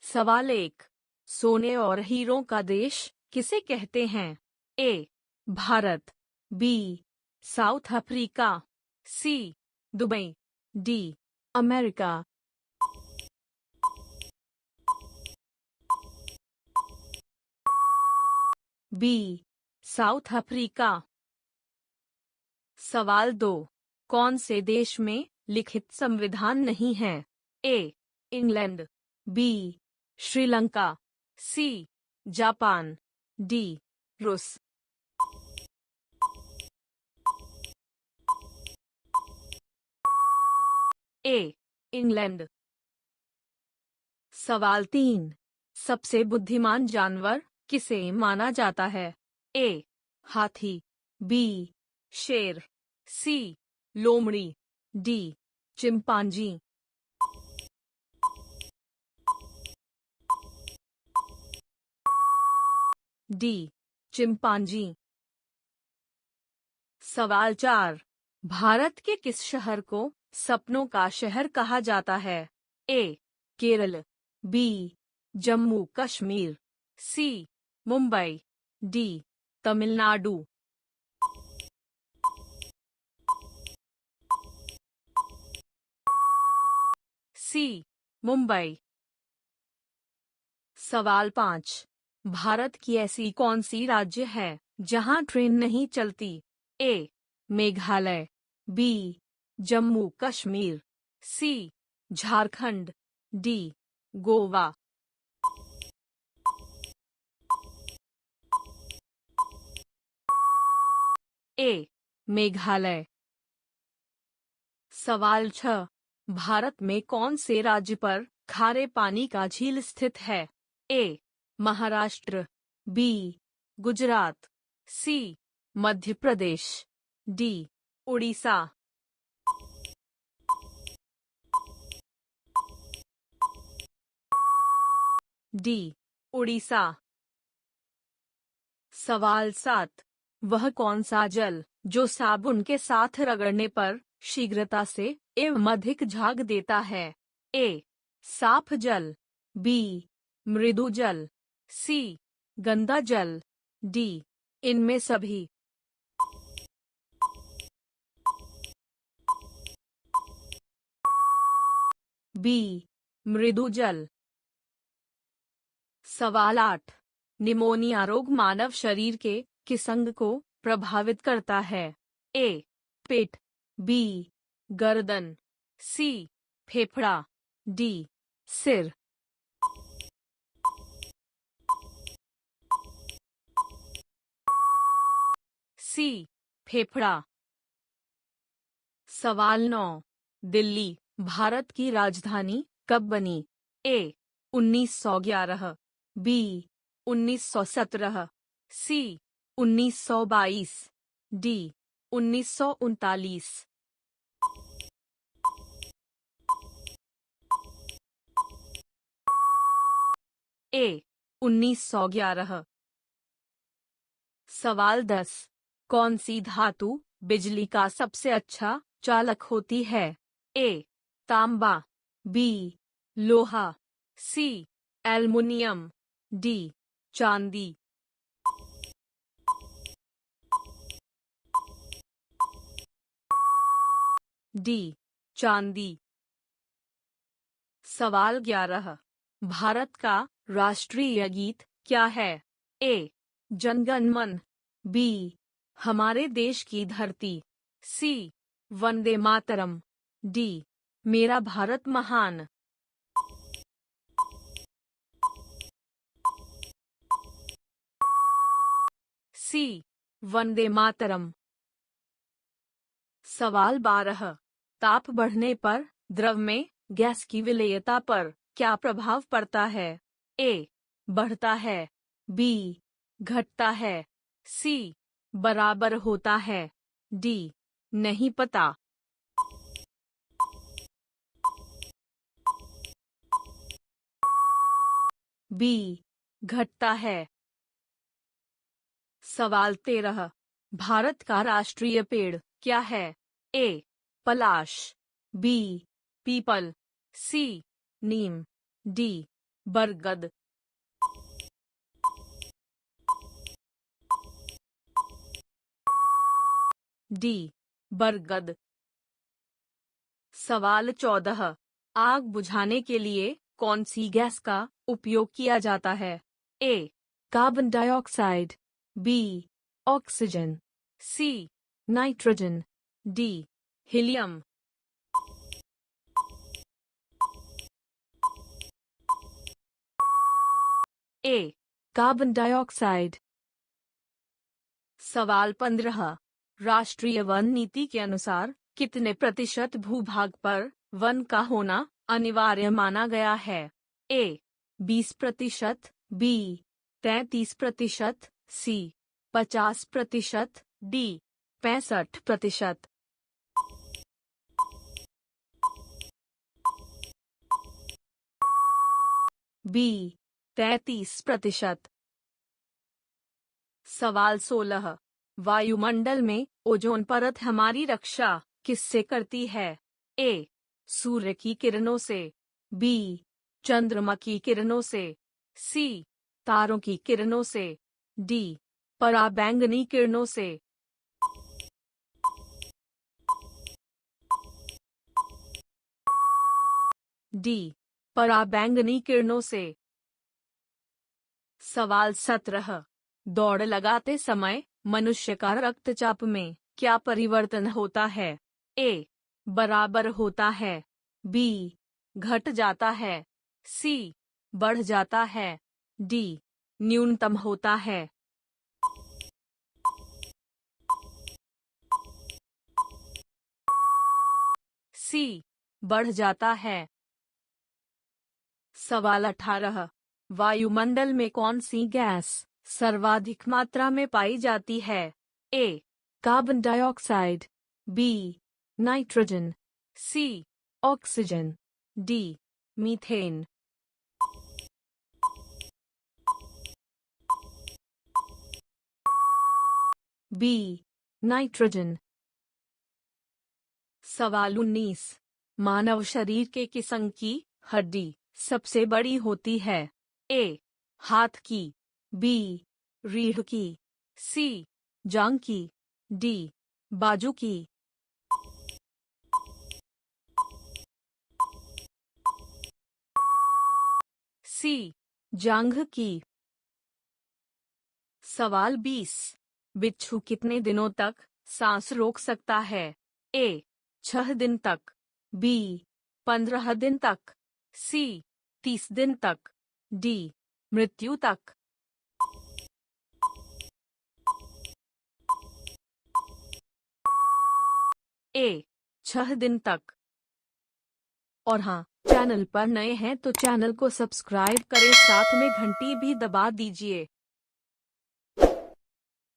सवाल 1। सोने और हीरों का देश किसे कहते हैं? A, Bharat. B, South Africa. C, Dubai. D, America. B, South Africa. सवाल 2। कौन से देश में लिखित संविधान नहीं है? ए, इंग्लैंड। बी, श्रीलंका। सी, जापान। डी, रूस। ए, इंग्लैंड। सवाल 3। सबसे बुद्धिमान जानवर किसे माना जाता है? ए, हाथी। बी, शेर। सी, लोमड़ी। D, chimpanzee. D, chimpanzee. सवाल 4। भारत के किस शहर को सपनों का शहर कहा जाता है? ए, केरल। बी, जम्मू कश्मीर। सी, मुंबई। डी, तमिलनाडु। सी, मुंबई। सवाल 5। भारत की ऐसी कौन सी राज्य है जहां ट्रेन नहीं चलती? ए, मेघालय। बी, जम्मू कश्मीर। सी, झारखंड। डी, गोवा। ए, मेघालय। सवाल 6। भारत में कौन से राज्य पर खारे पानी का झील स्थित है? ए, महाराष्ट्र। बी, गुजरात। सी, मध्य प्रदेश। डी, उड़ीसा। डी, उड़ीसा। सवाल 7। वह कौन सा जल जो साबुन के साथ रगड़ने पर शीघ्रता से एवं अधिक झाग देता है? ए, साफ जल। बी, मृदु जल। सी, गंदा जल। डी, इनमें सभी। बी, मृदु जल। सवाल 8। निमोनिया रोग मानव शरीर के किस अंग को प्रभावित करता है? ए, पेट। बी, गर्दन। सी, फेफड़ा। डी, सिर। सी, फेफड़ा। सवाल 9। दिल्ली भारत की राजधानी कब बनी? ए, 1911। बी, 1917। सी, 1922। डी, 1939। ए, 1911। सवाल 10। कौन सी धातु बिजली का सबसे अच्छा चालक होती है? ए, तांबा। बी, लोहा। सी, एल्युमिनियम। डी, चांदी। डी, चांदी। सवाल 11। भारत का राष्ट्रीय गीत क्या है? ए, जनगण मन। बी, हमारे देश की धरती। सी, वंदे मातरम। डी, मेरा भारत महान। सी, वंदे मातरम। सवाल 12। ताप बढ़ने पर द्रव में गैस की विलेयता पर क्या प्रभाव पड़ता है? ए, बढ़ता है। बी, घटता है। सी, बराबर होता है। डी, नहीं पता। बी, घटता है। सवाल 13। भारत का राष्ट्रीय पेड़ क्या है? ए, पलाश। बी, पीपल। सी, नीम। डी, बरगद। डी, बरगद। सवाल 14, आग बुझाने के लिए कौन सी गैस का उपयोग किया जाता है? A, carbon dioxide, B, oxygen, C, nitrogen, D, helium. A, carbon dioxide. सवाल 15, राष्ट्रीय वन नीति के अनुसार कितने प्रतिशत भूभाग पर वन का होना अनिवार्य माना गया है? ए, 20%, बी, 33%, सी, 50%, डी, 65%। बी, 33%। सवाल 16, वायुमंडल में ओजोन परत हमारी रक्षा किससे करती है? ए, सूर्य की किरणों से, बी, चंद्रमा की किरणों से, सी, तारों की किरणों से, डी, पराबैंगनी किरणों से। डी, पराबैंगनी किरणों से। सवाल 17, दौड़ लगाते समय मनुष्य का रक्तचाप में क्या परिवर्तन होता है? ए, बराबर होता है, बी, घट जाता है, सी, बढ़ जाता है, डी, न्यूनतम होता है। सी, बढ़ जाता है। सवाल 18, वायुमंडल में कौन सी गैस सर्वाधिक मात्रा में पाई जाती है? A, carbon dioxide, B, nitrogen, C, oxygen, D, methane. B, nitrogen. सवाल 19, मानव शरीर के किस अंग की हड्डी सबसे बड़ी होती है? ए, हाथ की, बी, रीढ़ की, सी, जांघ की, डी, बाजू की। सी, जांघ की। सवाल 20, बिच्छू कितने दिनों तक सांस रोक सकता है? ए, 6 दिन तक, बी, 15 दिन तक, सी, 30 दिन तक, डी, मृत्यु तक। ए, 6 दिन तक। और हाँ, चैनल पर नए हैं तो चैनल को सब्सक्राइब करें, साथ में घंटी भी दबा दीजिए।